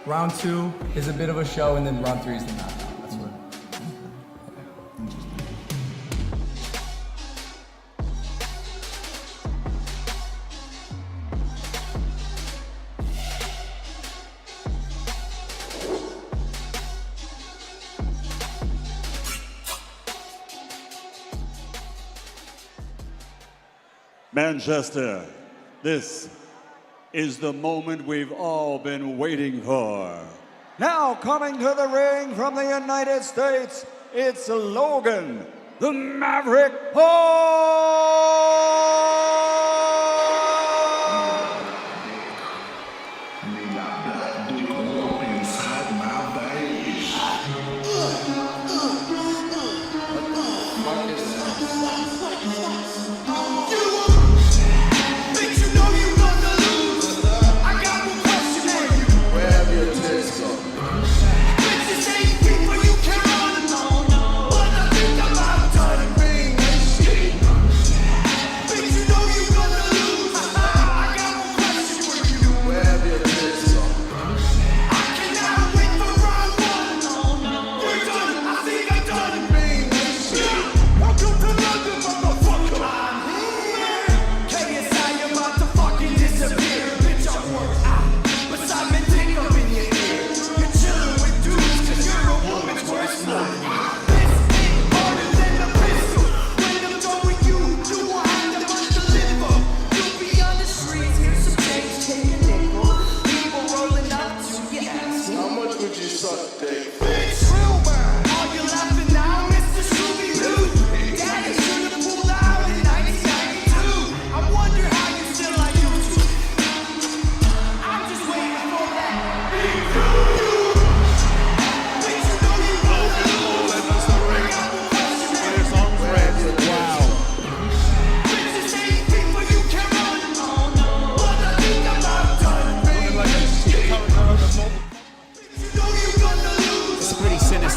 Round 2 is a bit of a show, and then round 3 is the knockout. That's what. Manchester, this is the moment we've all been waiting for. Now coming to the ring from the United States, it's Logan, the Maverick Paul!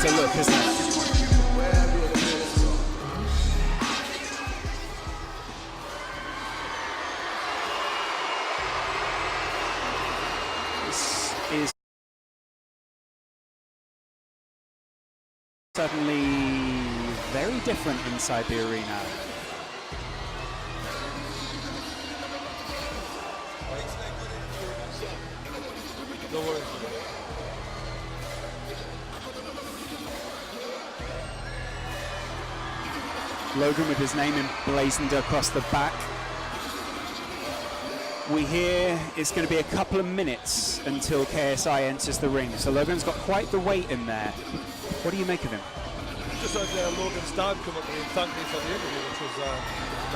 Look, isn't it? This is suddenly very different inside the arena. Don't worry. Logan with his name emblazoned across the back. We hear it's going to be a couple of minutes until KSI enters the ring. So Logan's got quite the weight in there. What do you make of him? Just had Logan's dad come up to me and thank me for the interview, which was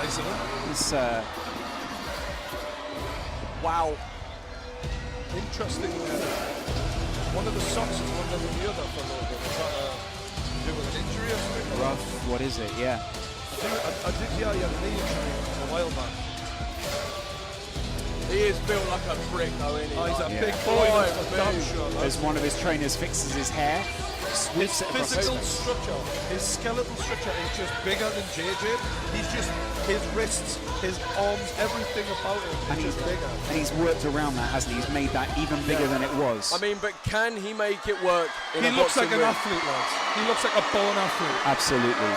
nice of him. It's, wow. Interesting. One of the socks is one than the other for Logan. Is that to do with an injury or something? Rough. What is it? Yeah. I did hear he had a knee injury a while back. He is built like a brick, though, isn't he? Oh, he's a Yeah. big boy, that's for damn sure. As one of his trainers fixes his hair, His sweeps it across his physical face. structure, his skeletal structure is just bigger than JJ. He's just, his wrists, his arms, everything about him is just bigger. And he's worked around that, hasn't he? He's made that even bigger than it was. I mean, but can he make it work in He a looks like boxing an ring? athlete, lads. He looks like a born athlete. Absolutely.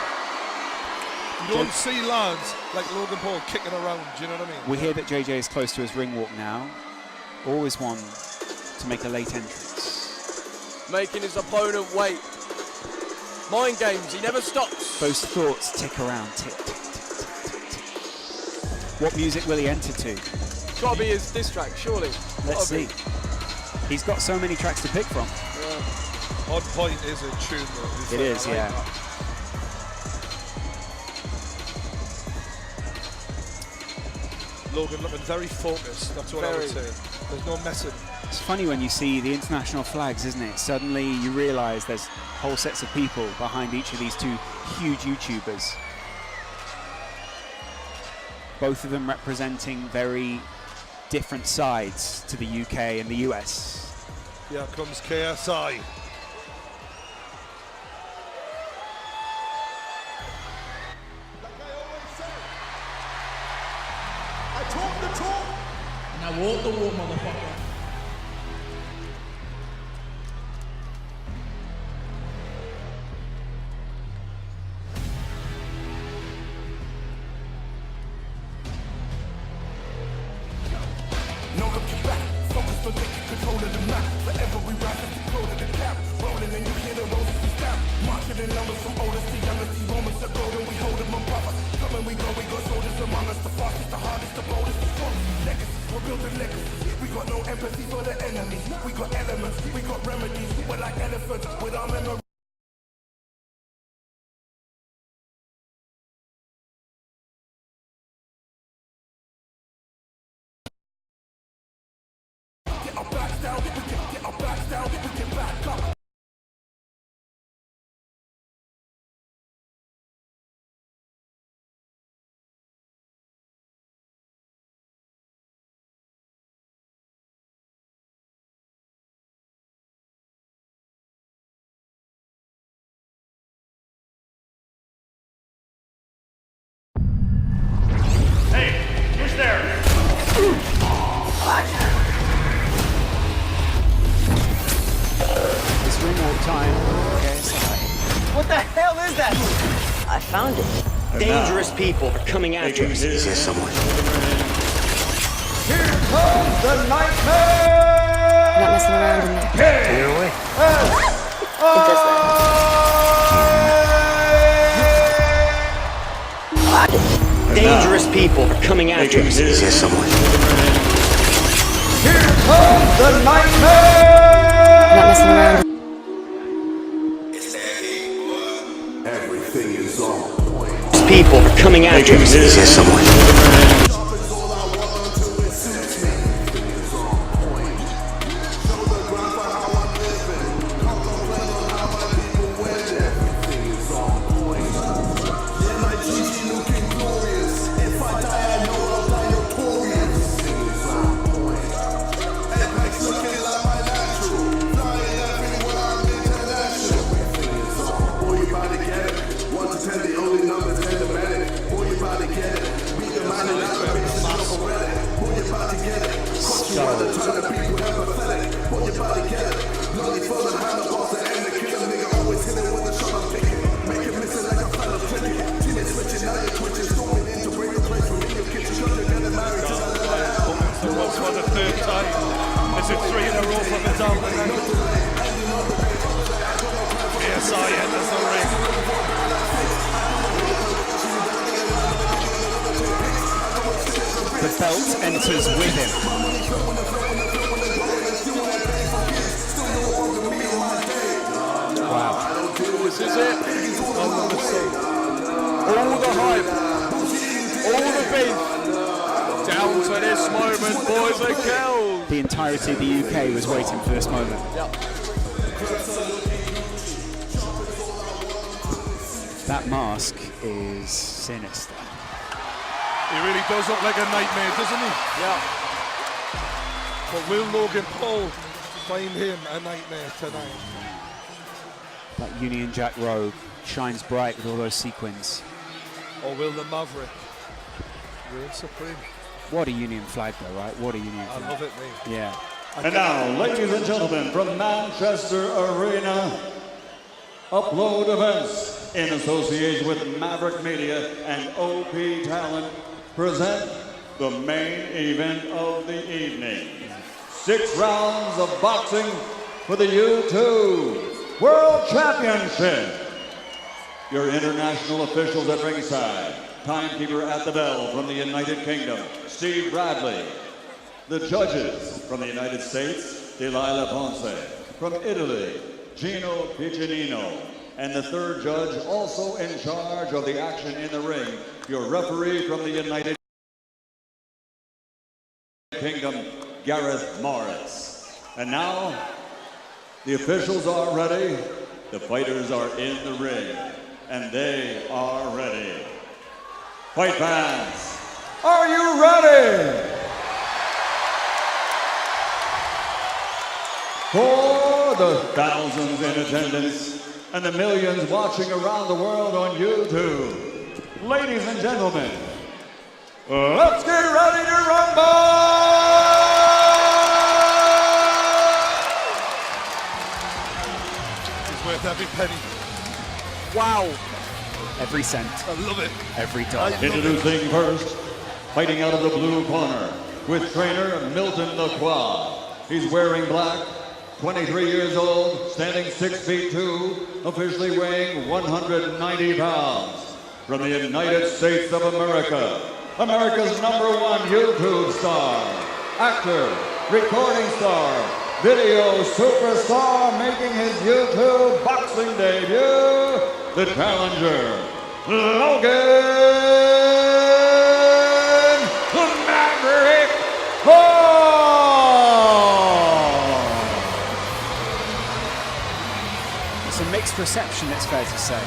You don't see lads like Logan Paul kicking around, do you know what I mean? We hear that JJ is close to his ring walk now. Always one to make a late entrance. Making his opponent wait. Mind games, he never stops. Those thoughts tick around, tick, tick, tick, tick, tick, tick. What music will he enter to? It's got to be his diss track, surely. Let's see. He's got so many tracks to pick from. Yeah. On Point is a tune though. It is, yeah. Logan looking very focused, that's what I would say. There's no messing. It's funny when you see the international flags, isn't it? Suddenly you realise there's whole sets of people behind each of these two huge YouTubers. Both of them representing very different sides to the UK and the US. Here comes KSI. I talk the talk and I walk the walk, motherfucker. control of the map. Forever we rise at the code of the cap. Rolling and you hear the roses we stamp. Marching in numbers from oldest to youngest. These moments are golden, we hold them on brother. Come and we go, we got soldiers among us. The fastest, the hardest, the boldest, the strongest. Legacy, we're building legacy. We got no empathy for the enemy. We got elements, we got remedies. We're like elephants with our memory. Get our backs down, we can get our backs down, we can back up. Hey, who's there? It's ring walk time. KSI. What the hell is that? I found it. Dangerous people are coming after us. Is there someone? Here comes the nightmare! Not messing around in there. Clear away. It does that. Dangerous people are coming after us. Is there someone? Here comes the nightmare! Not messing around. Everything is on point. People are coming after us. Is there someone? For the third time. Is it 3 in a row for Vidal? KSI enters the ring. The belt enters with him. Wow. This is it. All the hype, all the beef, down to this moment, boys and girls. The entirety of the UK was waiting for this moment. Yep. That mask is sinister. He really does look like a nightmare, doesn't he? Yeah. But will Logan Paul find him a nightmare tonight? That Union Jack robe shines bright with all those sequins. Or will the Maverick reign supreme? What a Union flag though, right? What a Union I flag. love it, mate. Yeah. And now, ladies and gentlemen, from Manchester Arena, Upload Events, in association with Maverick Media and OP Talent, present the main event of the evening. 6 rounds of boxing for the U2 World Championship. Your international officials at ringside, timekeeper at the bell from the United Kingdom, Steve Bradley. The judges from the United States, Delilah Ponce. From Italy, Gino Piccinino. And the third judge, also in charge of the action in the ring, your referee from the United Kingdom, Gareth Morris. And now, the officials are ready, the fighters are in the ring, and they are ready. Fight fans, are you ready? For the thousands in attendance and the millions watching around the world on YouTube, ladies and gentlemen, let's get ready to rumble! It's worth every penny. Wow. Every cent. I love it. Every dollar. Introducing first, fighting out of the blue corner, with trainer Milton Lacroix. He's wearing black, 23 years old, standing 6 feet 2, officially weighing 190 pounds. From the United States of America, America's #1 YouTube star, actor, recording star, video superstar, making his YouTube boxing debut, the challenger, Logan the Maverick Paul! It's a mixed reception, it's fair to say.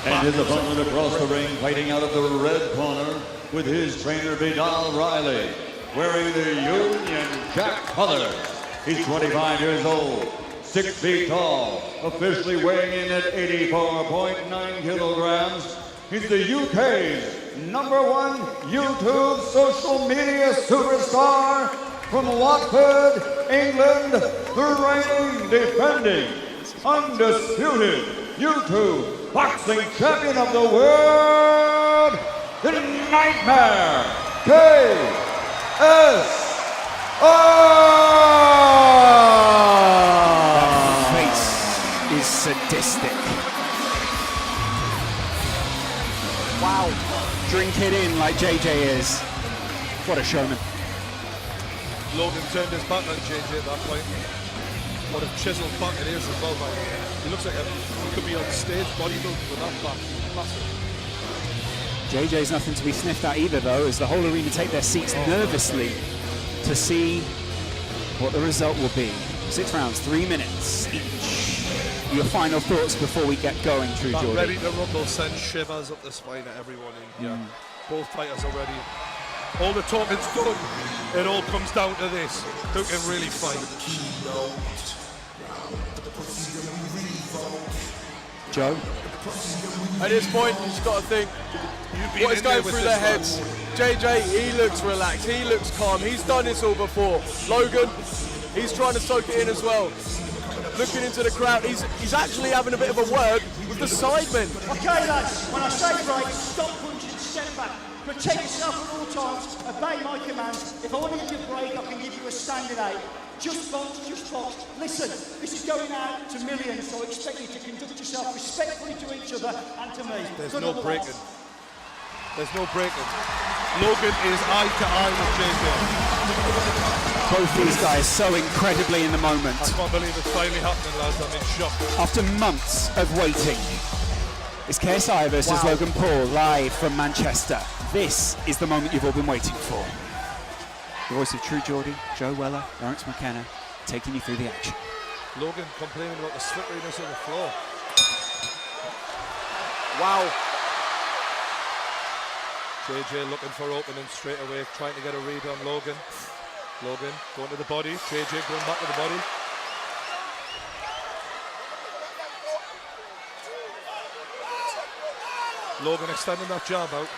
And his opponent across the ring, fighting out of the red corner with his trainer Vidal Riley, wearing the Union Jack colors. He's 25 years old, 6 feet tall, officially weighing in at 84.9 kilograms. He's the UK's #1 YouTube social media superstar from Watford, England, the reigning, defending, undisputed YouTube boxing champion of the world, the Nightmare, KSI! That face is sadistic. Wow. Drink it in like JJ is. What a showman. Logan turned his back on JJ at that point. What a chiseled back it is as well, man. He looks like he could be on stage bodybuilding with that back. Massive. JJ's nothing to be sniffed at either, though, as the whole arena take their seats nervously to see what the result will be. 6 rounds, 3 minutes each. Your final thoughts before we get going, True That Geordie? ready to rumble sends shivers up the spine of everyone in here. Both fighters are ready. All the talking's done. It all comes down to this. Who can really fight? Joe? At this point, you just got to think, what is going through their heads? JJ, he looks relaxed, he looks calm, he's done this all before. Logan, he's trying to soak it in as well. Looking into the crowd, he's actually having a bit of a word with the sidemen. Okay lads, when I say break, stop punching, step back. Protect yourself at all times, obey my commands. If I want to give you a break, I can give you a standing 8. Just box, just box. Listen, this is going out to millions, so I expect you to conduct yourself respectfully to each other and to me. There's Good no luck, breaking. lads. There's no breaking. Logan is eye to eye with JJ. Both these guys so incredibly in the moment. I can't believe it's finally happening, lads. I'm in shock. After months of waiting, it's KSI versus Logan Paul live from Manchester. This is the moment you've all been waiting for. The voice of True Geordie, Joe Weller, Lawrence McKenna, taking you through the action. Logan complaining about the slipperiness of the floor. Wow. JJ looking for opening straight away, trying to get a read on Logan. Logan going to the body, JJ going back to the body. Logan extending that jab out.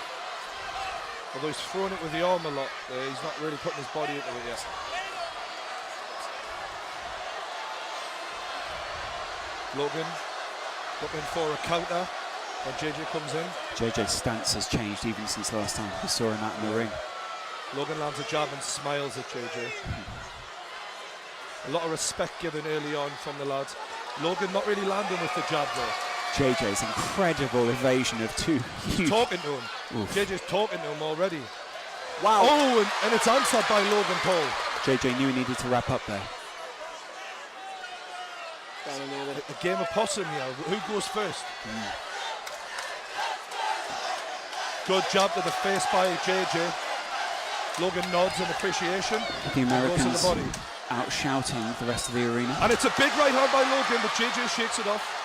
Although he's throwing it with the arm a lot, he's not really putting his body into it yet. Logan looking for a counter when JJ comes in. JJ's stance has changed even since last time we saw him out in the ring. Logan lands a jab and smiles at JJ. A lot of respect given early on from the lads. Logan not really landing with the jab though. JJ's incredible evasion of two huge... Talking to him. Oof. JJ's talking to him already. Wow. Oh, and it's answered by Logan Paul. JJ knew he needed to wrap up there. A game of possum here. Who goes first? Good jab to the face by JJ. Logan nods in appreciation. The Americans goes to the body. out shouting the rest of the arena. And it's a big right hand by Logan, but JJ shakes it off.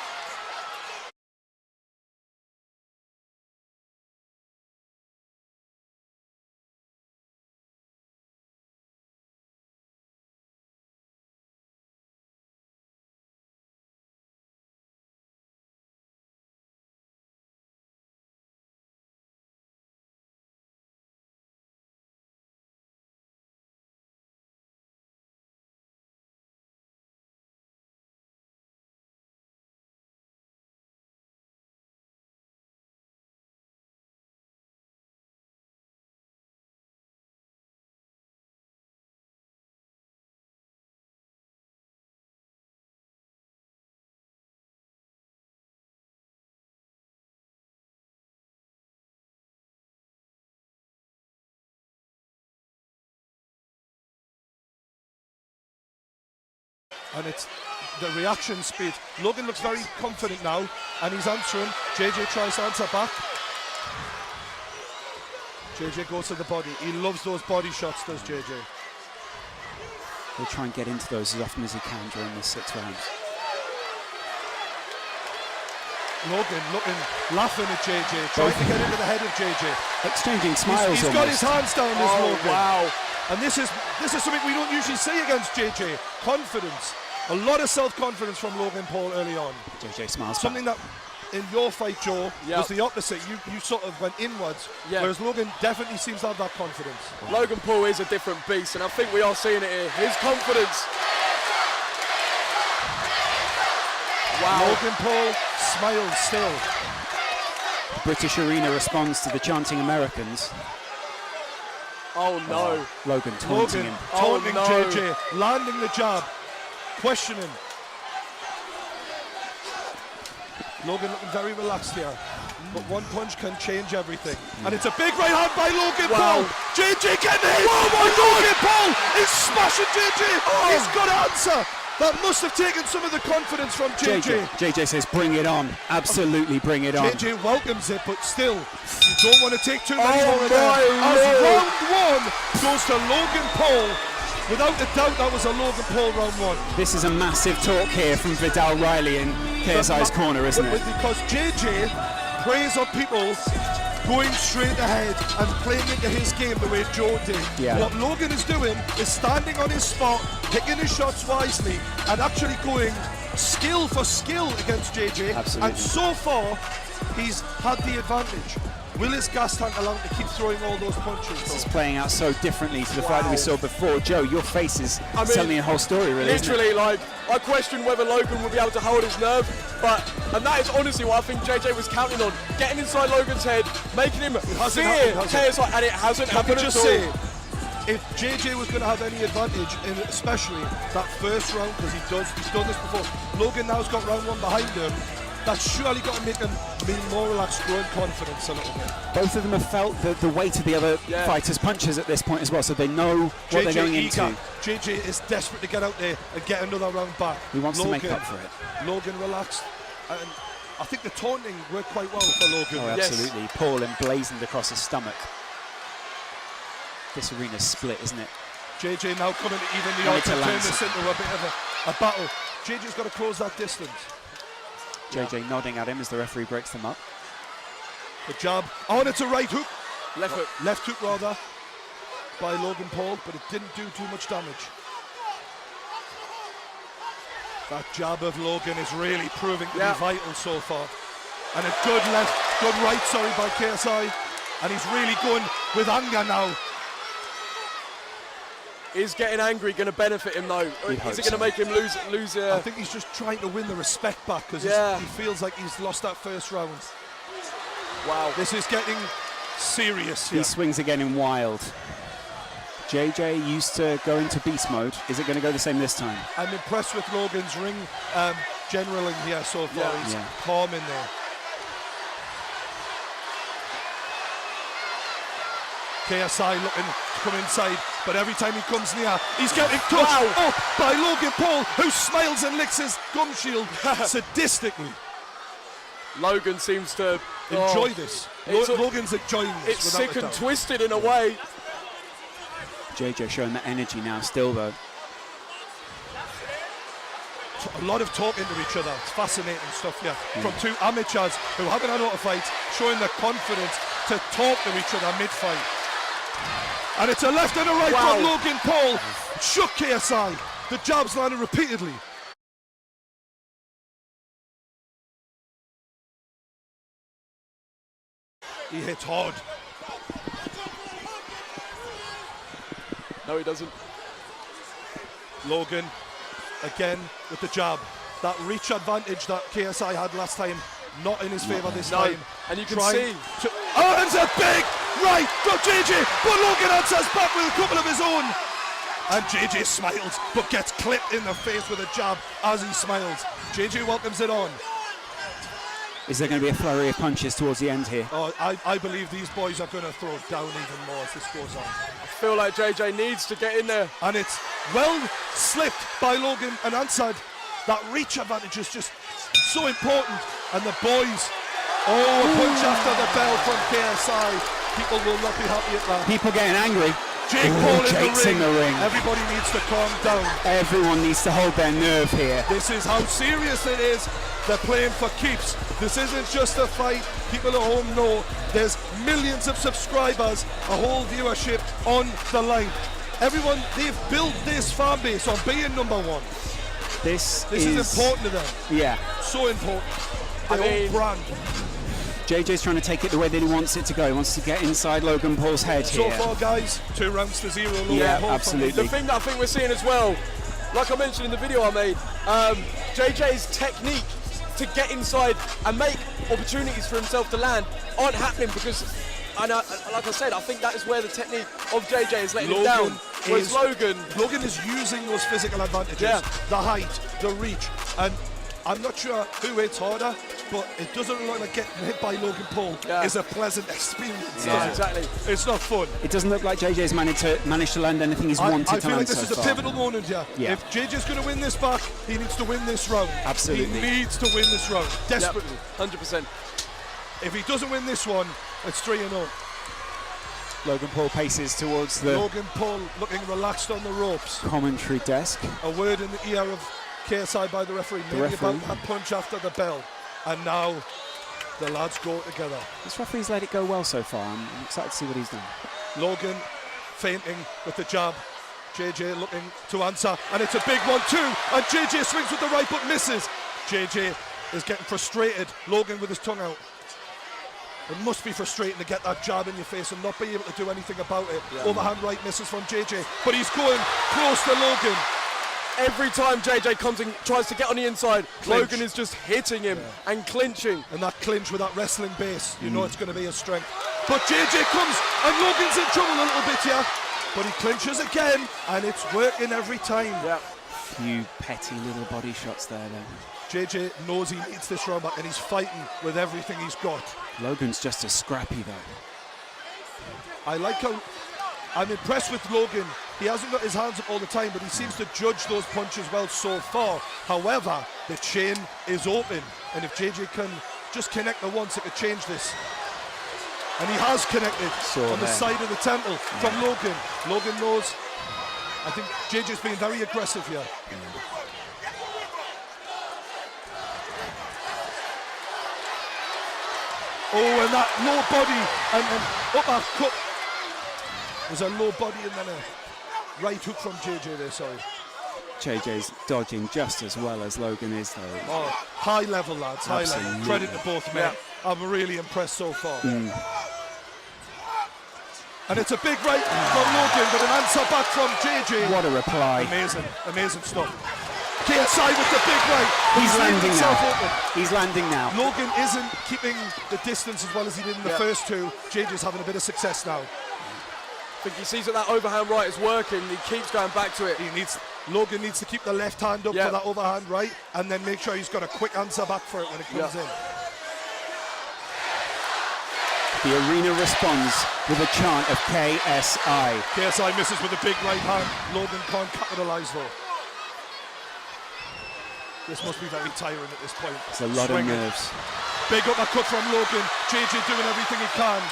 And it's the reaction speed. Logan looks very confident now, and he's answering. JJ tries to answer back. JJ goes to the body. He loves those body shots, does JJ. He'll try and get into those as often as he can during the 6 rounds. Logan looking, laughing at JJ, trying to get into the head of JJ. Exchanging smiles. He's got his hands down this Logan. Wow. And this is something we don't usually see against JJ. Confidence. A lot of self-confidence from Logan Paul early on. JJ smiles. Something that in your fight, Joe, was the opposite. You sort of went inwards, whereas Logan definitely seems to have that confidence. Wow. Logan Paul is a different beast, and I think we are seeing it here. His confidence. Wow. Logan Paul smiles still. The British arena responds to the chanting Americans. Oh no. Logan taunting him. Taunting JJ, landing the jab, questioning. Logan looking very relaxed here, but one punch can change everything. And it's a big right hand by Logan Paul. JJ getting hit. Oh my God! Logan Paul is smashing JJ. He's got to answer. That must have taken some of the confidence from JJ. JJ says, bring it on. Absolutely bring it on. JJ welcomes it, but still, you don't want to take too many more of my that. As Lord. round 1 goes to Logan Paul. Without a doubt, that was a Logan Paul round 1. This is a massive talk here from Vidal Riley in KSI's corner, isn't it? Because JJ preys on people going straight ahead and playing into his game the way Joe did. Yeah. What Logan is doing is standing on his spot, picking his shots wisely, and actually going skill for skill against JJ. Absolutely. And so far, he's had the advantage. Will his gas tank allow him to keep throwing all those punches? This is playing out so differently to the fight that we saw before. Joe, your face is telling a whole story, really. Literally, like, I questioned whether Logan would be able to hold his nerve, and that is honestly what I think JJ was counting on. Getting inside Logan's head, making him fear KSI, and it hasn't happened at all. If JJ was going to have any advantage, in especially that first round, because he's done this before, Logan now's got round 1 behind him. That's surely got to make him be more relaxed, growing confidence a little bit. Both of them have felt the weight of the other fighters' punches at this point as well, so they know what they're going into. JJ is desperate to get out there and get another round back. He wants to make up for it. Logan relaxed, and I think the taunting worked quite well for Logan. Oh, absolutely. Yes. Paul emblazoned across his stomach. This arena's split, isn't it? JJ now coming to even the odds and turn this into a bit of a battle. JJ's got to close that distance. JJ nodding at him as the referee breaks them up. The jab. Oh, and it's a right hook. Left hook. Left hook, rather, by Logan Paul, but it didn't do too much damage. That jab of Logan is really proving to be vital so far. And a good right, by KSI. And he's really going with anger now. Is getting angry going to benefit him though? Is it going to make him lose? I think he's just trying to win the respect back because he feels like he's lost that first round. Wow. This is getting serious here. He swings again in wild. JJ used to go into beast mode. Is it going to go the same this time? I'm impressed with Logan's ring generaling here so far. He's calm in there. KSI looking to come inside, but every time he comes near, he's getting touched up by Logan Paul, who smiles and licks his gum shield sadistically. Logan seems to enjoy this. Logan's enjoying this. It's sick and twisted in a way. JJ showing that energy now still though. A lot of talking to each other. It's fascinating stuff here. From two amateurs who haven't had a lot of fights, showing their confidence to talk to each other mid-fight. And it's a left and a right from Logan Paul. Shook KSI. The jabs landed repeatedly. He hits hard. No, he doesn't. Logan, again with the jab. That reach advantage that KSI had last time, not in his favour this time. And you can see. And it's a big right from JJ, but Logan answers back with a couple of his own. And JJ smiles, but gets clipped in the face with a jab as he smiles. JJ welcomes it on. Is there going to be a flurry of punches towards the end here? Oh, I believe these boys are going to throw down even more as this goes on. I feel like JJ needs to get in there. And it's well slipped by Logan and answered. That reach advantage is just so important. And the boys, a punch after the bell from KSI. People will not be happy at that. People getting angry. Jake Paul Jake's in the ring. in the ring. Everybody needs to calm down. Everyone needs to hold their nerve here. This is how serious it is. They're playing for keeps. This isn't just a fight. People at home know there's millions of subscribers, a whole viewership on the line. Everyone, they've built this fan base on being number one. This is important to them. Yeah. So important. I Their own brand. JJ's trying to take it the way that he wants it to go. He wants to get inside Logan Paul's head So here. far, guys, 2 rounds to 0. Logan Yeah, Paul absolutely. The thing that I think we're seeing as well, like I mentioned in the video I made, JJ's technique to get inside and make opportunities for himself to land aren't happening because, like I said, I think that is where the technique of JJ is letting him down. Whereas Logan is using those physical advantages, the height, the reach, and I'm not sure who hits harder, but it doesn't look like getting hit by Logan Paul is a pleasant experience. Yeah, exactly. It's not fun. It doesn't look like JJ's managed to land anything he's wanted to land so far. I feel like this is a pivotal moment here. Yeah. If JJ's going to win this back, he needs to win this round. Absolutely. He needs to win this round, desperately. 100%. If he doesn't win this one, it's 3-0. Logan Paul paces towards the Logan Paul looking relaxed on the ropes. commentary desk. A word in the ear of KSI by the referee, maybe about that punch after the bell. And now the lads go together. This referee's let it go well so far. I'm excited to see what he's done. Logan feinting with the jab. JJ looking to answer, and it's a big 1-2, and JJ swings with the right but misses. JJ is getting frustrated. Logan with his tongue out. It must be frustrating to get that jab in your face and not be able to do anything about it. Overhand right misses from JJ, but he's going close to Logan. Every time JJ comes and tries to get on the inside, Logan is just hitting him and clinching. And that clinch with that wrestling base, you know it's going to be a strength. But JJ comes, and Logan's in trouble a little bit here. But he clinches again, and it's working every time. Yeah. Few petty little body shots there, though. JJ knows he needs this round back, and he's fighting with everything he's got. Logan's just as scrappy, though. I like how I'm impressed with Logan. He hasn't got his hands up all the time, but he seems to judge those punches well so far. However, the chain is open, and if JJ can just connect the once, it could change this. And he has connected on the side of the temple from Logan. Logan knows. I think JJ's being very aggressive here. Oh, and that low body and uppercut. There's a low body and then a right hook from JJ there, sorry. JJ's dodging just as well as Logan is, though. Oh, high level, lads, high level. Credit to both men. I'm really impressed so far. And it's a big right from Logan, but an answer back from JJ. What a reply. Amazing, amazing stuff. KSI with the big right. He's landing now. Open. He's landing now. Logan isn't keeping the distance as well as he did in the first two. JJ's having a bit of success now. I think he sees that overhand right is working. He keeps going back to it. Logan needs to keep the left hand up for that overhand right, and then make sure he's got a quick answer back for it when it comes in. The arena responds with a chant of KSI. KSI misses with a big right hand. Logan can't capitalise though. This must be very tiring at this point. It's a lot of nerves. Big uppercut from Logan. JJ doing everything he can.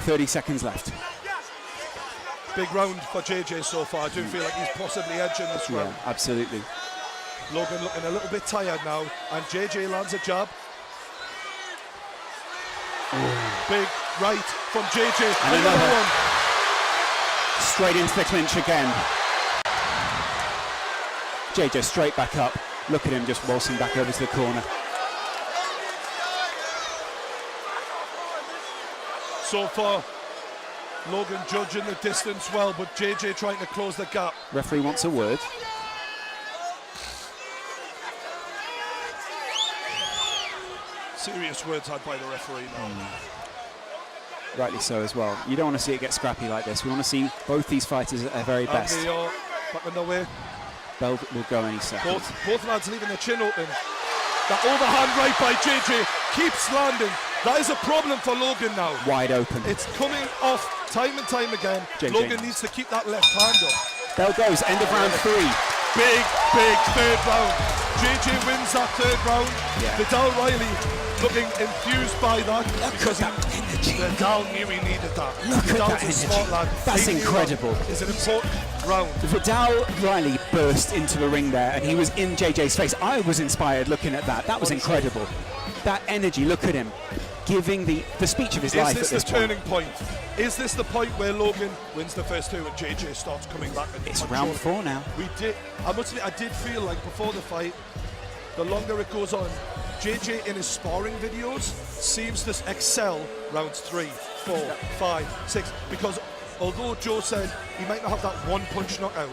30 seconds left. Big round for JJ so far. I do feel like he's possibly edging this round. Yeah, absolutely. Logan looking a little bit tired now, and JJ lands a jab. Big right from JJ. And another one. Straight into the clinch again. JJ straight back up. Look at him just waltzing back over to the corner. So far, Logan judging the distance well, but JJ trying to close the gap. Referee wants a word. Serious words had by the referee now. Rightly so as well. You don't want to see it get scrappy like this. We want to see both these fighters at their very best. And they are back on their way. Bell will go any second. Both lads leaving the chin open. That overhand right by JJ keeps landing. That is a problem for Logan now. Wide open. It's coming off time and time again. JJ. Logan needs to keep that left hand up. Bell goes, end of round 3. Big third round. JJ wins that third round. Yeah. Vidal Riley looking infused by that because Vidal knew he needed that. Look Vidal's at that a smart lad. That's He knew incredible. that is an important round. Vidal Riley burst into the ring there and he was in JJ's face. I was inspired looking at that. That was incredible. That energy, look at him. Giving the speech of his life at this Is this the point. turning point? Is this the point where Logan wins the first 2 and JJ starts coming back? It's round 4 now. I must admit, I did feel like before the fight, the longer it goes on, JJ in his sparring videos seems to excel rounds 3, 4, 5, 6, because although Joe said he might not have that one punch knockout,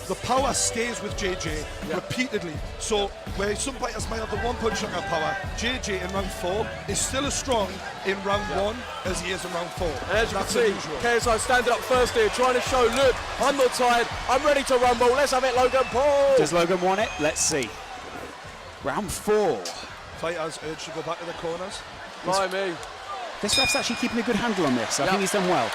the power stays with JJ repeatedly. So where some fighters might have the one punch knockout power, JJ in round 4 is still as strong in round 1 as he is in round 4. And as you That's can see, unusual. KSI standing up first here, trying to show, look, I'm not tired, I'm ready to rumble. Let's have it, Logan Paul. Does Logan want it? Let's see. Round 4. Fighters urged to go back to the corners. By me. This ref's actually keeping a good handle on this. I think he's done well.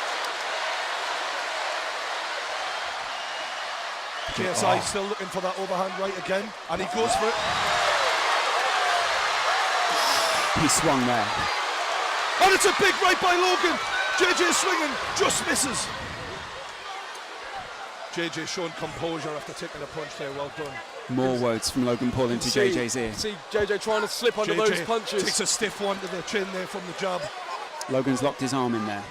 KSI still looking for that overhand right again, and he goes for it. He swung there. And it's a big right by Logan. JJ swinging, just misses. JJ showing composure after taking a punch there, well done. More words from Logan Paul into JJ's ear. See JJ trying to slip under those punches. Takes a stiff one to the chin there from the jab. Logan's locked his arm in there.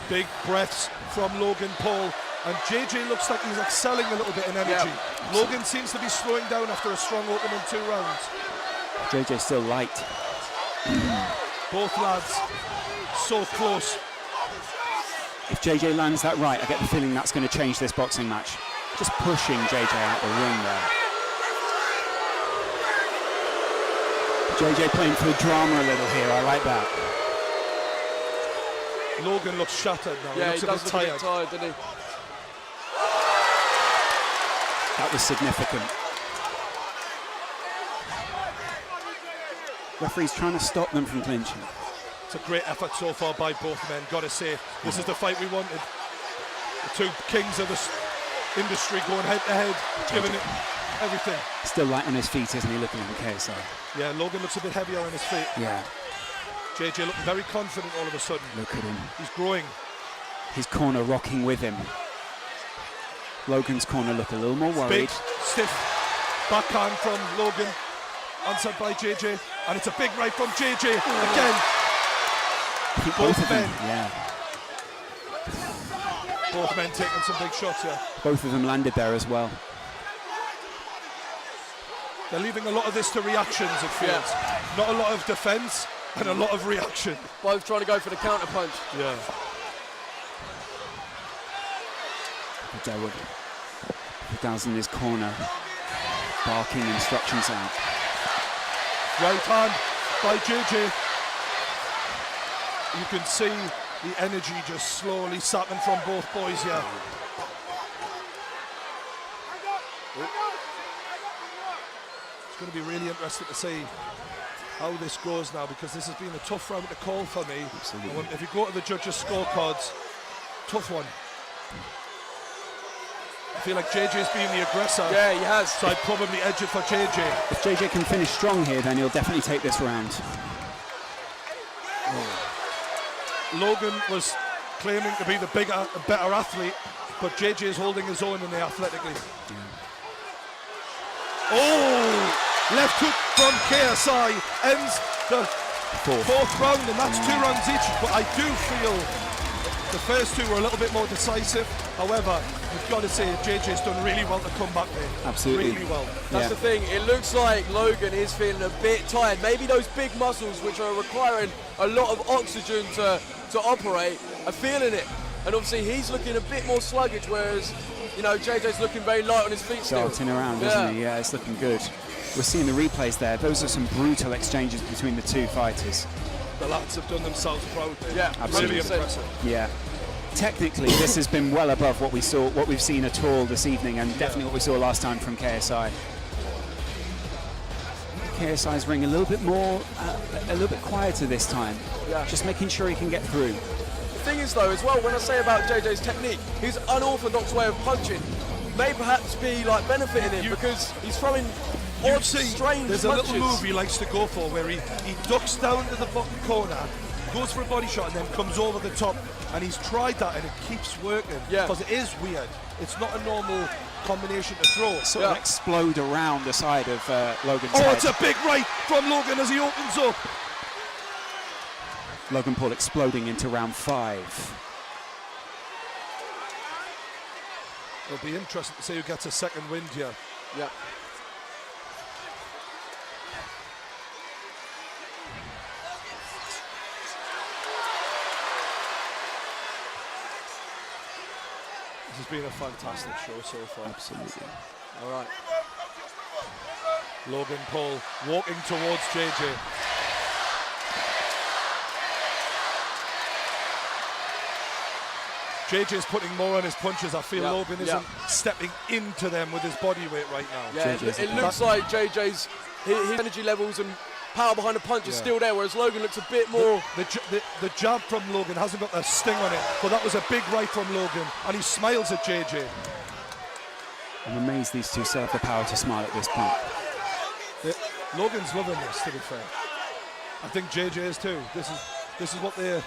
Big breaths from Logan Paul, and JJ looks like he's excelling a little bit in energy. Logan seems to be slowing down after a strong opening 2 rounds. JJ's still light. Both lads so close. If JJ lands that right, I get the feeling that's going to change this boxing match. Just pushing JJ out the ring there. JJ playing for the drama a little here, I like that. Logan looks shattered now. Yeah, he looks he a does bit look a tired. bit tired, doesn't he? That was significant. Referee's trying to stop them from clinching. It's a great effort so far by both men, gotta say. This is the fight we wanted. The 2 kings of the industry going head to head, giving it everything. Still light on his feet, isn't he, looking at the KSI? Yeah, Logan looks a bit heavier on his feet. Yeah. JJ looking very confident all of a sudden. Look at him. He's growing. His corner rocking with him. Logan's corner look a little more worried. Big, stiff backhand from Logan, answered by JJ, and it's a big right from JJ again. I think Both of them, men. yeah. Both men taking some big shots here. Both of them landed there as well. They're leaving a lot of this to reactions, it feels. Not a lot of defense and a lot of reaction. Both trying to go for the counter punch. Yeah. Vidal's in his corner, barking instructions out. Right hand by JJ. You can see the energy just slowly sapping from both boys here. It's going to be really interesting to see how this goes now, because this has been a tough round to call for me. Absolutely. If you go to the judges' scorecards, tough one. I feel like JJ's been the aggressor. Yeah, he has. So I'd probably edge it for JJ. If JJ can finish strong here, then he'll definitely take this round. Logan was claiming to be the bigger and better athlete, but JJ is holding his own in there athletically. Oh! Left hook from KSI ends the fourth round, and that's 2 rounds each. But I do feel the first 2 were a little bit more decisive. However, you've got to say JJ's done really well to come back there. Absolutely. Really well. That's the thing, it looks like Logan is feeling a bit tired. Maybe those big muscles, which are requiring a lot of oxygen to operate, are feeling it. And obviously he's looking a bit more sluggish, whereas, you know, JJ's looking very light on his feet still. Darting around, isn't he? Yeah, it's looking good. We're seeing the replays there. Those are some brutal exchanges between the 2 fighters. The lads have done themselves proud there. Yeah, absolutely. Really impressive. Yeah. Technically, this has been well above what we've seen at all this evening, and definitely what we saw last time from KSI. KSI's ring a little bit more, a little bit quieter this time. Yeah. Just making sure he can get through. The thing is though, as well, when I say about JJ's technique, his unorthodox way of punching may perhaps be like benefiting him because he's throwing odd, strange there's a punches. little move he likes to go for where he ducks down to the bottom corner, goes for a body shot and then comes over the top, and he's tried that and it keeps working because it is weird. It's not a normal combination to throw. Sort of explode around the side of Logan's head. Oh, it's a big right from Logan as he opens up. Logan Paul exploding into round 5. It'll be interesting to see who gets a second wind here. Yeah. This has been a fantastic show so far. Absolutely. All right. Logan Paul walking towards JJ. JJ's putting more on his punches. I feel Logan isn't stepping into them with his body weight right now. Yeah, it looks like JJ's his energy levels and power behind the punch is still there, whereas Logan looks a bit more... The jab from Logan hasn't got that sting on it, but that was a big right from Logan, and he smiles at JJ. I'm amazed these two still have the power to smile at this point. Logan's loving this, to be fair. I think JJ is too. This is what they're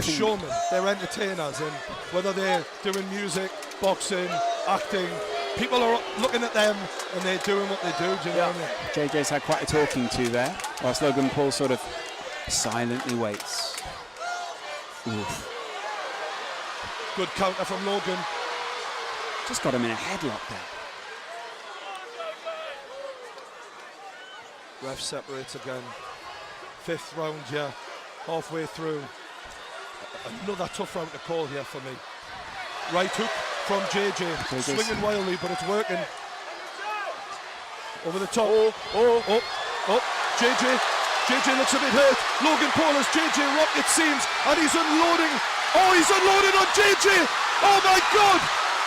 showmen, they're entertainers, and whether they're doing music, boxing, acting, people are looking at them and they're doing what they do. Do you know what I mean? JJ's had quite a talking to there, whilst Logan Paul sort of silently waits. Oof. Good counter from Logan. Just got him in a headlock there. Ref separates again. 5th round here, halfway through. Another tough round to call here for me. Right hook from JJ, swinging wildly, but it's working. Over the top. JJ looks a bit hurt. Logan Paul has JJ rocked, it seems, and he's unloading. Oh, he's unloading on JJ. Oh my God!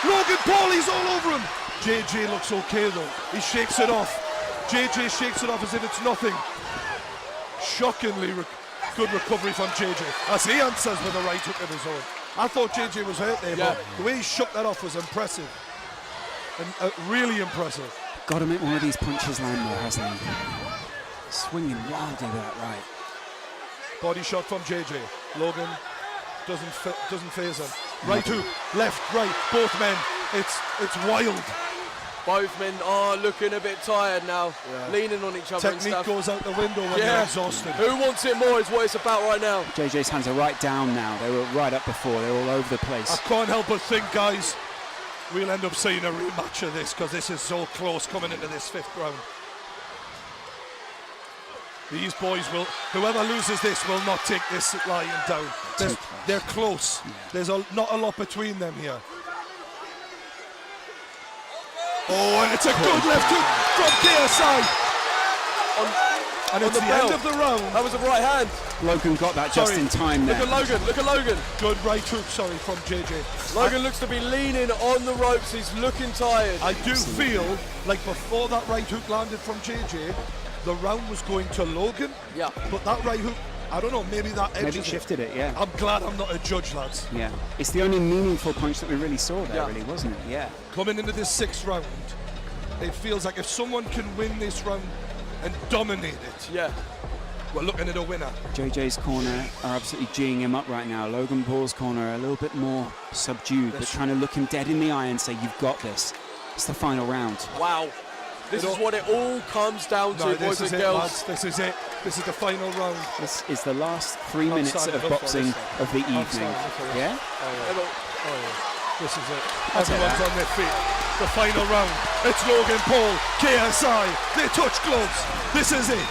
Logan Paul, he's all over him. JJ looks okay though. He shakes it off. JJ shakes it off as if it's nothing. Shockingly good recovery from JJ as he answers with a right hook of his own. I thought JJ was hurt there, but the way he shook that off was impressive. And really impressive. Got to make one of these punches land more, hasn't he? Swinging wildly with that right. Body shot from JJ. Logan doesn't phase him. Right hook, left, right, both men. It's wild. Both men are looking a bit tired now, leaning on each other and Technique stuff. goes out the window when they're exhausted. Who wants it more is what it's about right now. JJ's hands are right down now. They were right up before. They were all over the place. I can't help but think, guys, we'll end up seeing a rematch of this because this is so close coming into this 5th round. These boys will, whoever loses this will not take this lying down. They're close. Yeah. There's not a lot between them here. Oh, and it's a good left hook from KSI. And it's the end of the round. That was a right hand. Logan got that just in time there. Look at Logan. Good right hook, from JJ. Logan looks to be leaning on the ropes. He's looking tired. I do feel like before that right hook landed from JJ, the round was going to Logan. Yeah. But that right hook, I don't know, maybe that edged Maybe shifted it, yeah. I'm glad I'm not a judge, lads. Yeah. It's the only meaningful punch that we really saw there, really, wasn't it? Yeah. Coming into this 6th round, it feels like if someone can win this round and dominate it, we're looking at a winner. JJ's corner are absolutely geeing him up right now. Logan Paul's corner are a little bit more subdued, but trying to look him dead in the eye and say, you've got this. It's the final round. Wow. This is what it all comes down to, boys and girls. Lads. This is it. This is the final round. This is the last 3 minutes of boxing of the evening. Yeah? Oh, yeah. This is it. Everyone's on their feet. The final round. It's Logan Paul, KSI. They touch gloves. This is it.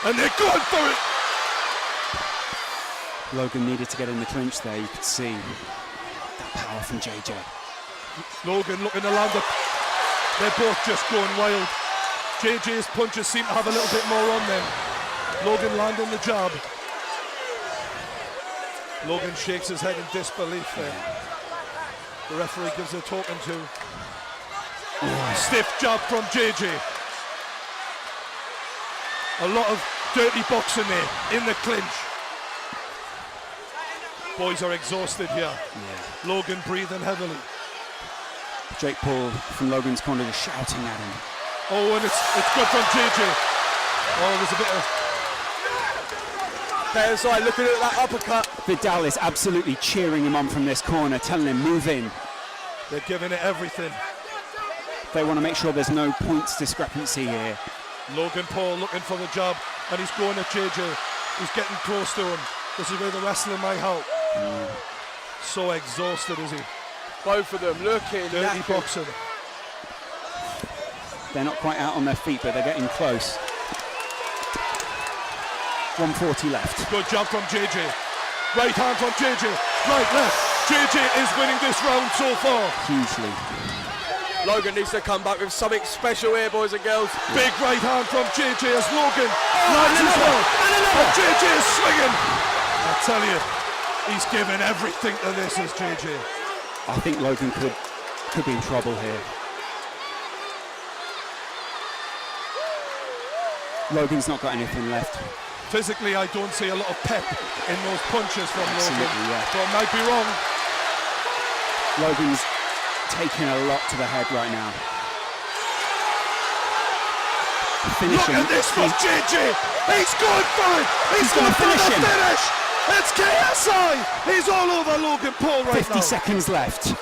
And they're going for it. Logan needed to get in the clinch there, you could see. That power from JJ. Logan looking to land it. They're both just going wild. JJ's punches seem to have a little bit more on them. Logan landing the jab. Logan shakes his head in disbelief there. The referee gives a talking to. Stiff jab from JJ. A lot of dirty boxing there in the clinch. Boys are exhausted here. Yeah. Logan breathing heavily. Jake Paul from Logan's corner is shouting at him. Oh, and it's good from JJ. Oh, there's a bit of... KSI looking at that uppercut. Vidal is absolutely cheering him on from this corner, telling him move in. They're giving it everything. They want to make sure there's no points discrepancy here. Logan Paul looking for the jab, and he's going at JJ. He's getting close to him. This is where the wrestling might help. So exhausted, is he? Both of them looking dirty boxing. They're not quite out on their feet, but they're getting close. 140 left. Good job from JJ. Right hand from JJ. Right, left. JJ is winning this round so far. Hugely. Logan needs to come back with something special here, boys and girls. Big right hand from JJ as Logan lands as well. And JJ is swinging. I tell you, he's giving everything to this as JJ. I think Logan could be in trouble here. Logan's not got anything left. Physically, I don't see a lot of pep in those punches from Absolutely, Logan. yeah. But I might be wrong. Logan's taking a lot to the head right now. Finishing. Look at this from JJ. He's going for it. He's going for the finish. It's KSI. He's all over Logan Paul right 50 now. seconds left.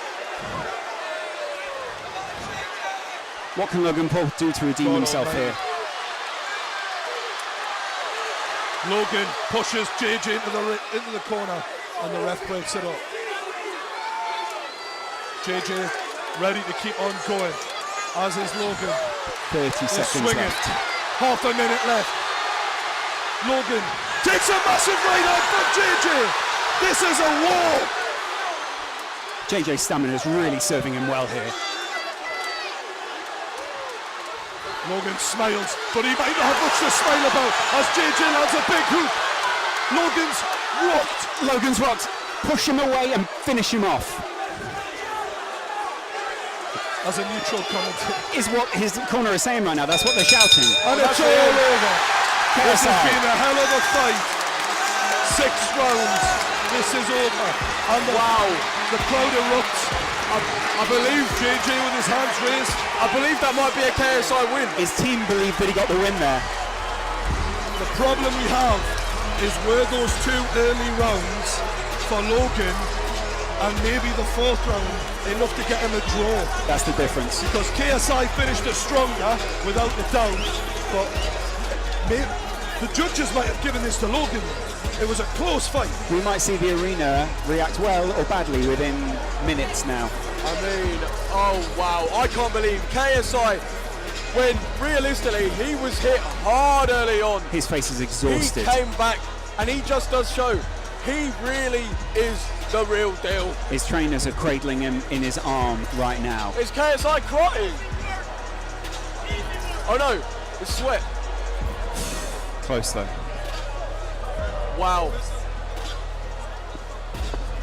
What can Logan Paul do to redeem himself here? Logan pushes JJ into the corner, and the ref breaks it up. JJ ready to keep on going, as is Logan. 30 seconds swinging. left. Half a minute left. Logan takes a massive right hand from JJ. This is a war. JJ's stamina is really serving him well here. Logan smiles, but he might not have much to smile about as JJ lands a big hook. Logan's rocked. Push him away and finish him off. As a neutral commentator. Is what his corner is saying right now. That's what they're shouting. And it's all over. This has KSI. been a hell of a fight. 6 rounds. This is over. And the crowd erupts. I believe JJ with his hands raised. I believe that might be a KSI win. His team believed that he got the win there. The problem we have is were those 2 early rounds for Logan and maybe the 4th round enough to get him a draw. That's the difference. Because KSI finished it stronger, without a doubt, but the judges might have given this to Logan. It was a close fight. We might see the arena react well or badly within minutes now. I mean, oh wow, I can't believe KSI, when realistically he was hit hard early on. His face is exhausted. He came back and he just does show he really is the real deal. His trainers are cradling him in his arm right now. Is KSI crying? Oh no, it's sweat. Close though. Wow.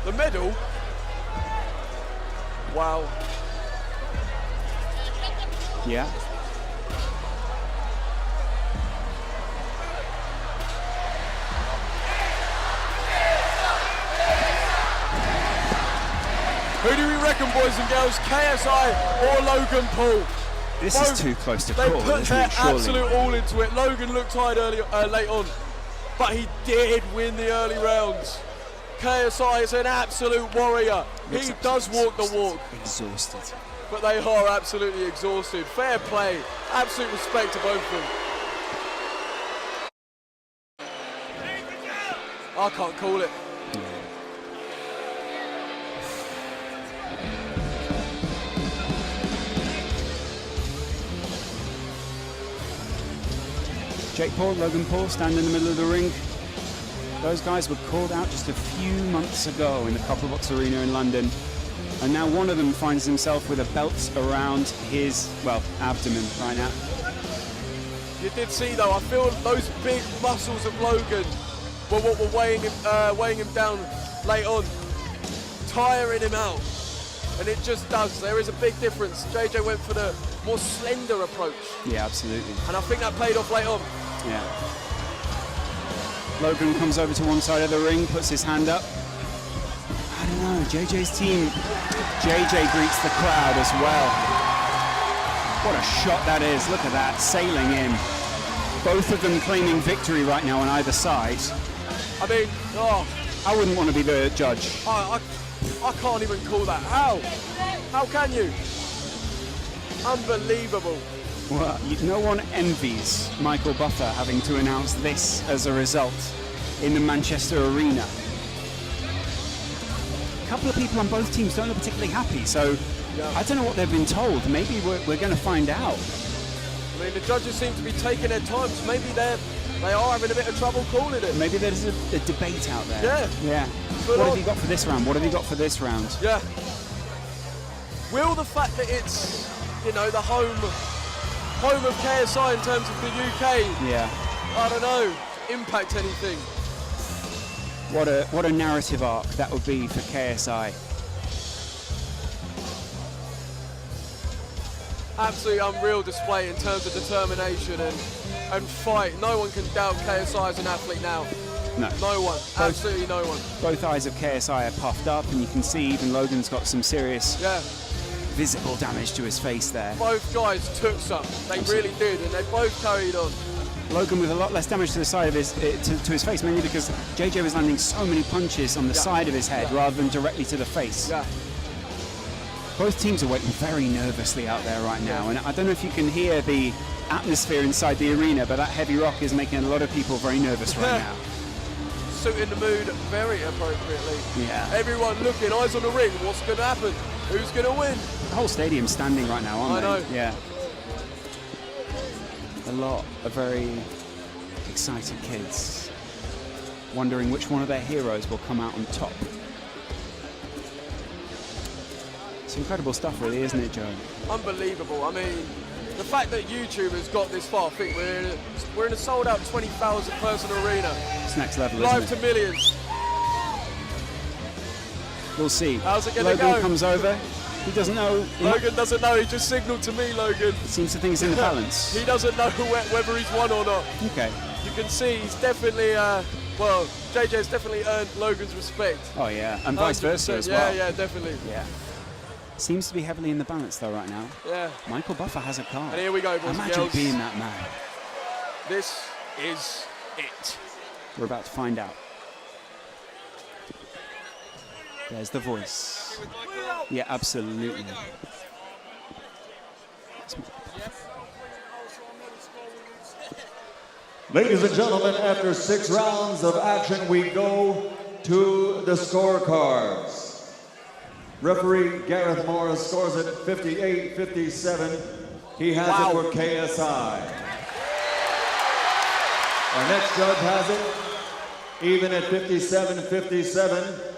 The medal. Wow. Yeah. Who do we reckon, boys and girls? KSI or Logan Paul? This Both, is too close to they call, put isn't their it? Surely. absolute all into it. Logan looked tired late on, but he did win the early rounds. KSI is an absolute warrior. He does walk the walk. Exhausted. But they are absolutely exhausted. Fair play. Absolute respect to both of them. I can't call it. Jake Paul, Logan Paul stand in the middle of the ring. Those guys were called out just a few months ago in the Copperbox Arena in London. And now one of them finds himself with a belt around his, well, abdomen right now. You did see though, I feel those big muscles of Logan were what were weighing him down late on, tiring him out. and it just does. There is a big difference. JJ went for the more slender approach. Yeah, absolutely. And I think that paid off late on. Yeah. Logan comes over to one side of the ring, puts his hand up. I don't know, JJ's team, JJ greets the crowd as well. What a shot that is, look at that, sailing in. Both of them claiming victory right now on either side. I mean, I wouldn't want to be the judge. I can't even call that. How? How can you? Unbelievable. Well, no one envies Michael Buffer having to announce this as a result in the Manchester arena. A couple of people on both teams don't look particularly happy, so I don't know what they've been told. Maybe we're going to find out. I mean, the judges seem to be taking their time, so maybe they are having a bit of trouble calling it. Maybe there's a debate out there. Yeah. What have you got for this round? What have you got for this round? Yeah. Will the fact that it's, you know, the home of KSI in terms of the UK, I don't know, impact anything? What a narrative arc that would be for KSI. Absolutely unreal display in terms of determination and fight. No one can doubt KSI as an athlete now. No one. Absolutely no one. Both eyes of KSI are puffed up, and you can see even Logan's got some serious visible damage to his face there. Both guys took some. They really did, and they both carried on. Logan with a lot less damage to the side of his to his face, mainly because JJ was landing so many punches on the side of his head rather than directly to the face. Yeah. Both teams are waiting very nervously out there right now, and I don't know if you can hear the atmosphere inside the arena, but that heavy rock is making a lot of people very nervous right now. Suiting the mood very appropriately. Yeah. Everyone looking, eyes on the ring. What's going to happen? Who's going to win? The whole stadium's standing right now, aren't they? I know. Yeah. A lot of very excited kids wondering which one of their heroes will come out on top. It's incredible stuff, really, isn't it, Joe? Unbelievable. I mean, the fact that YouTube has got this far, I think we're in a sold-out 20,000 person arena. It's next level, Live isn't to millions. We'll see. How's it going to Logan go? comes over. He doesn't know. Logan doesn't know. He just signalled to me, Logan. Seems to think he's in the balance. He doesn't know whether he's won or not. Okay. You can see he's definitely, well, JJ's definitely earned Logan's respect. Oh, yeah. And vice versa as well. Yeah, definitely. Yeah. Seems to be heavily in the balance, though, right now. Yeah. Michael Buffer has a card. And here we go, boys and Imagine girls. being that man. This is it. We're about to find out. There's the voice. Yeah, absolutely. Ladies and gentlemen, after 6 rounds of action, we go to the scorecards. Referee Gareth Morris scores it 58-57. He has it for KSI. Our next judge has it even at 57-57.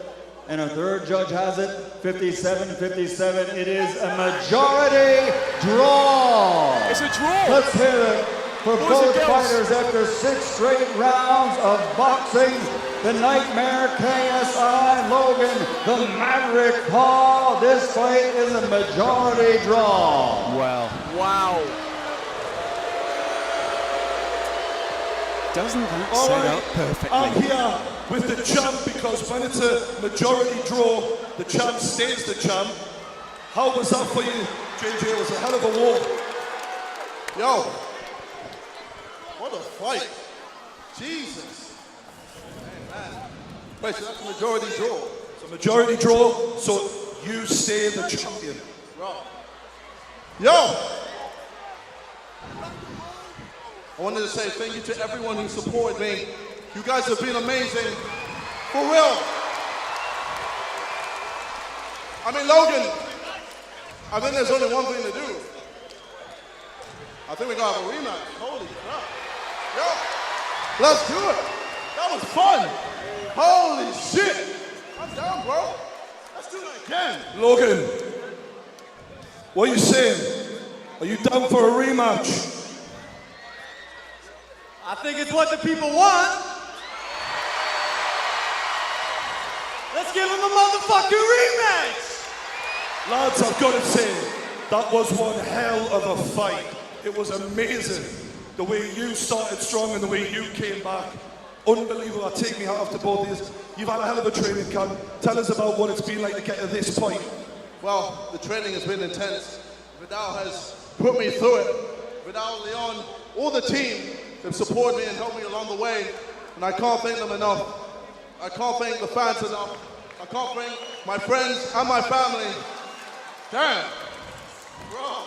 And our third judge has it 57-57. It is a majority draw. It's a draw. Let's hear it for both fighters after 6 straight rounds of boxing. The Nightmare KSI Logan, the Maverick Paul. This fight is a majority draw. Well. Wow. Doesn't that set up perfectly? I'm here with the champ because when it's a majority draw, the champ stays the champ. How was that for you, JJ? It was a hell of a war. Yo, what a fight. Jesus. Man. Wait, so that's a majority draw? It's a majority draw, so you stay the champion. Yo! I wanted to say thank you to everyone who supported me. You guys have been amazing. For real. I mean, Logan, I think there's only one thing to do. I think we're going to have a rematch. Holy crap. Yo, let's do it. That was fun. Holy shit. I'm down, bro. Let's do it again. Logan, what are you saying? Are you down for a rematch? I think it's what the people want. Let's give them a motherfucking rematch. Lads, I've got to say, that was one hell of a fight. It was amazing. The way you started strong and the way you came back. Unbelievable. I take me hat off to both of you. You've had a hell of a training camp. Tell us about what it's been like to get to this point. Well, the training has been intense. Vidal has put me through it. Vidal, Leon, all the team have supported me and helped me along the way. And I can't thank them enough. I can't thank the fans enough. I can't thank my friends and my family. Damn. Bro.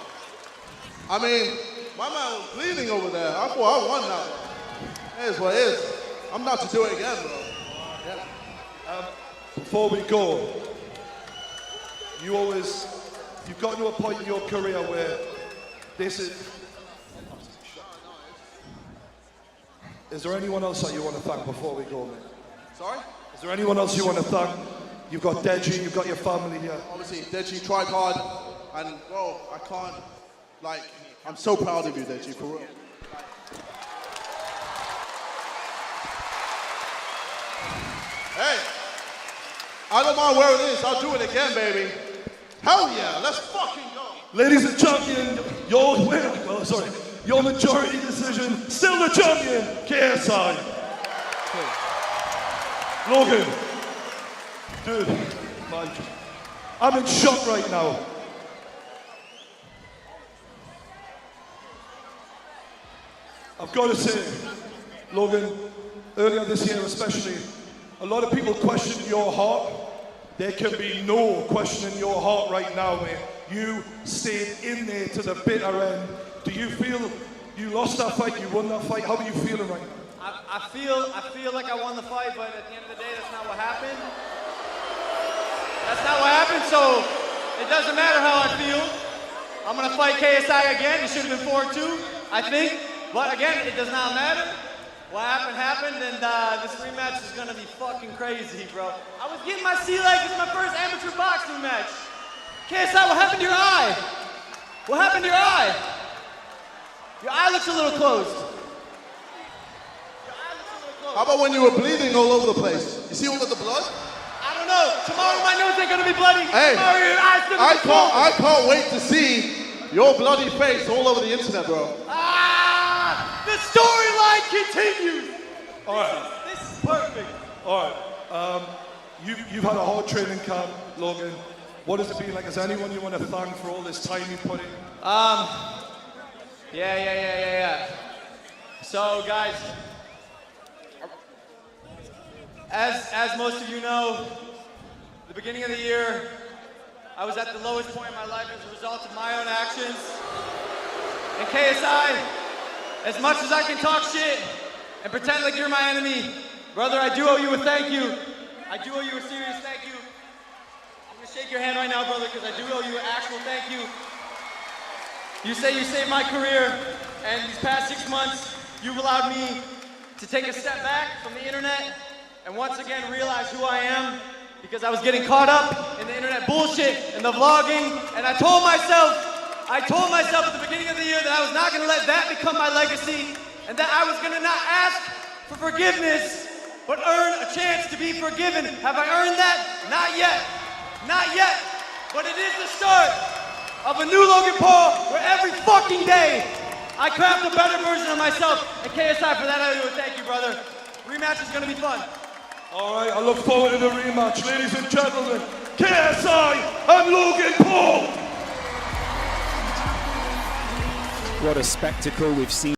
I mean, my man was bleeding over there. I thought I won that one. It is what it is. I'm not to do it again, bro. Yeah. Before we go, you've gotten to a point in your career where this is... Is there anyone else that you want to thank before we go, man? Sorry? Is there anyone else you want to thank? You've got Deji, you've got your family here. Obviously, Deji tried hard, and bro, I can't, like, I'm so proud of you, Deji, for real. Hey, I don't mind where it is, I'll do it again, baby. Hell yeah, let's fucking go. Ladies and champion, your majority decision, still the champion, KSI. Logan, dude, I'm in shock right now. I've got to say, Logan, earlier this year especially, a lot of people questioned your heart. There can be no questioning your heart right now, mate. You stayed in there to the bitter end. Do you feel you lost that fight, you won that fight? How are you feeling right now? I feel like I won the fight, but at the end of the day, that's not what happened. That's not what happened, so it doesn't matter how I feel. I'm gonna fight KSI again. It should have been 4-2, I think. But again, it does not matter. What happened, and this rematch is gonna be fucking crazy, bro. I was getting my sea legs. It's my first amateur boxing match. KSI, what happened to your eye? What happened to your eye? Your eye looks a little closed. How about when you were bleeding all over the place? You see all of the blood? I don't know. Tomorrow my nose ain't gonna be bloody. Hey, tomorrow your eye's gonna be closed. I can't wait to see your bloody face all over the internet, bro. The storyline continues. All right. This is perfect. All right. You've had a hard training camp, Logan. What has it been like? Is there anyone you want to thank for all this time you put in? Yeah. So, guys, as most of you know, the beginning of the year, I was at the lowest point in my life as a result of my own actions. And KSI, as much as I can talk shit and pretend like you're my enemy, brother, I do owe you a thank you. I do owe you a serious thank you. I'm gonna shake your hand right now, brother, because I do owe you an actual thank you. You say you saved my career, and these past 6 months, you've allowed me to take a step back from the internet and once again realize who I am, because I was getting caught up in the internet bullshit and the vlogging, and I told myself at the beginning of the year that I was not gonna let that become my legacy, and that I was gonna not ask for forgiveness, but earn a chance to be forgiven. Have I earned that? Not yet. Not yet. But it is the start of a new Logan Paul, where every fucking day I craft a better version of myself. And KSI, for that I do it. Thank you, brother. Rematch is gonna be fun. All right, I look forward to the rematch. Ladies and gentlemen, KSI and Logan Paul. What a spectacle we've seen.